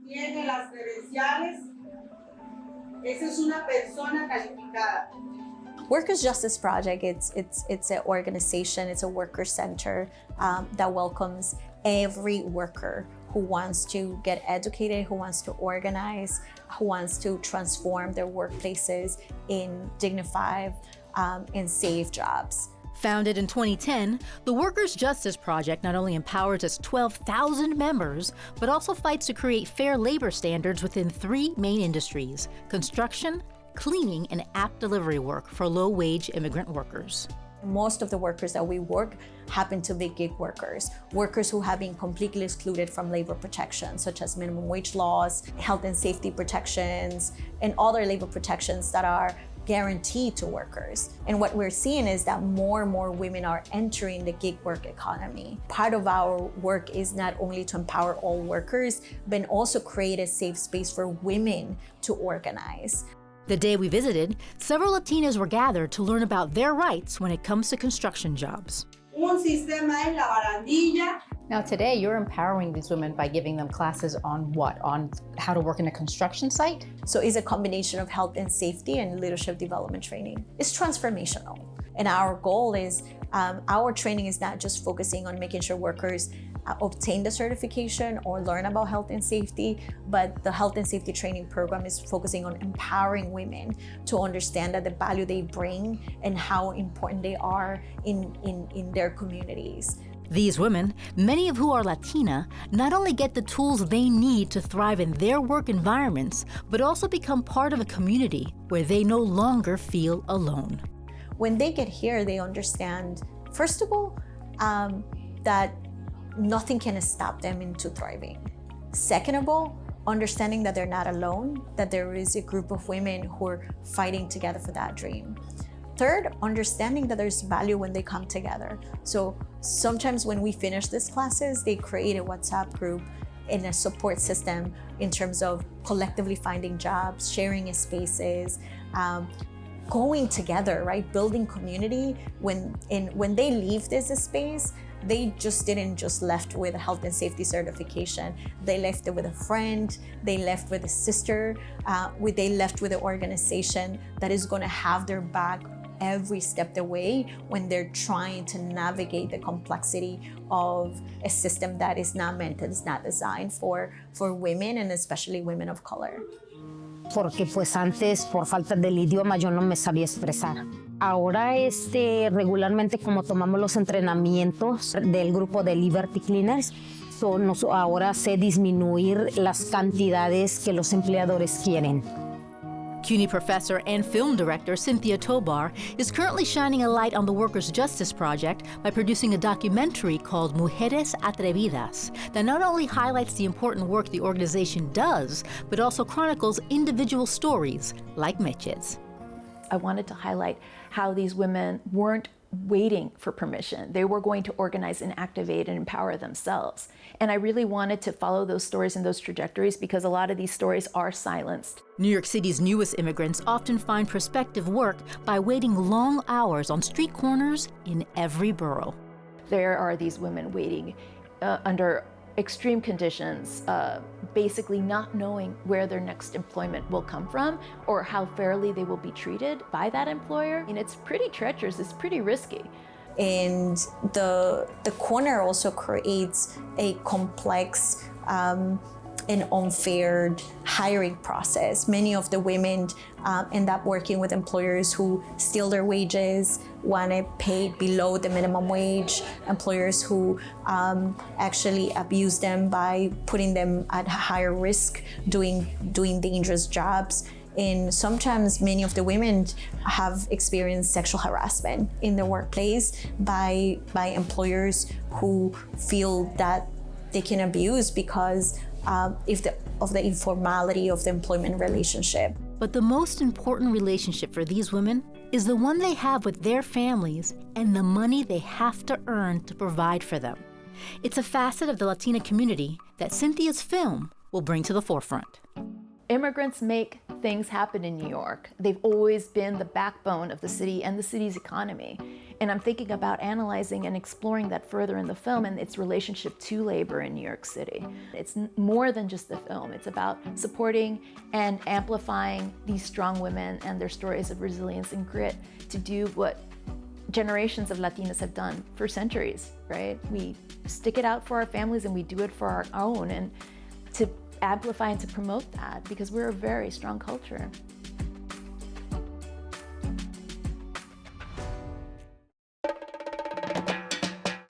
tiene las credenciales, esa es una persona calificada. Workers' Justice Project, it's an organization, it's a worker center that welcomes every worker who wants to get educated, who wants to organize, who wants to transform their workplaces in dignified and safe jobs. Founded in 2010, the Workers' Justice Project not only empowers its 12,000 members, but also fights to create fair labor standards within three main industries: construction, cleaning, and app delivery work for low-wage immigrant workers. Most of the workers that we work happen to be gig workers, workers who have been completely excluded from labor protections, such as minimum wage laws, health and safety protections, and other labor protections that are guaranteed to workers. And what we're seeing is that more and more women are entering the gig work economy. Part of our work is not only to empower all workers, but also create a safe space for women to organize. The day we visited, several Latinas were gathered to learn about their rights when it comes to construction jobs. Un sistema en la barandilla. Now today, you're empowering these women by giving them classes on what? On how to work in a construction site? So it's a combination of health and safety and leadership development training. It's transformational. And our goal is, our training is not just focusing on making sure workers obtain the certification or learn about health and safety, but the health and safety training program is focusing on empowering women to understand that the value they bring and how important they are in their communities. These women, many of who are Latina, not only get the tools they need to thrive in their work environments, but also become part of a community where they no longer feel alone. When they get here, they understand, first of all, that nothing can stop them into thriving. Second of all, understanding that they're not alone, that there is a group of women who are fighting together for that dream. Third, understanding that there's value when they come together. So sometimes when we finish these classes, they create a WhatsApp group and a support system in terms of collectively finding jobs, sharing spaces, going together, right? Building community. When they leave this space, they didn't just left with a health and safety certification. They left it with a friend, they left with a sister, they left with an organization that is gonna have their back every step of the way when they're trying to navigate the complexity of a system that is not meant and is not designed for women, and especially women of color. Porque pues antes por falta del idioma yo no me sabía expresar. Ahora regularmente como tomamos los entrenamientos del grupo de Liberty Cleaners, ahora sé disminuir las cantidades que los empleadores quieren. CUNY professor and film director Cynthia Tobar is currently shining a light on the Workers' Justice Project by producing a documentary called Mujeres Atrevidas that not only highlights the important work the organization does, but also chronicles individual stories like Meche's. I wanted to highlight how these women weren't waiting for permission. They were going to organize and activate and empower themselves. And I really wanted to follow those stories and those trajectories because a lot of these stories are silenced. New York City's newest immigrants often find prospective work by waiting long hours on street corners in every borough. There are these women waiting under extreme conditions, basically not knowing where their next employment will come from or how fairly they will be treated by that employer. And it's pretty treacherous, it's pretty risky. And the corner also creates a complex and unfair hiring process. Many of the women end up working with employers who steal their wages, want to pay below the minimum wage, employers who actually abuse them by putting them at higher risk, doing dangerous jobs. And sometimes many of the women have experienced sexual harassment in the workplace by employers who feel that they can abuse because of the informality of the employment relationship. But the most important relationship for these women is the one they have with their families and the money they have to earn to provide for them. It's a facet of the Latina community that Cynthia's film will bring to the forefront. Immigrants make things happen in New York. They've always been the backbone of the city and the city's economy. And I'm thinking about analyzing and exploring that further in the film and its relationship to labor in New York City. It's more than just the film. It's about supporting and amplifying these strong women and their stories of resilience and grit to do what generations of Latinas have done for centuries, right? We stick it out for our families and we do it for our own, and to amplify and to promote that, because we're a very strong culture.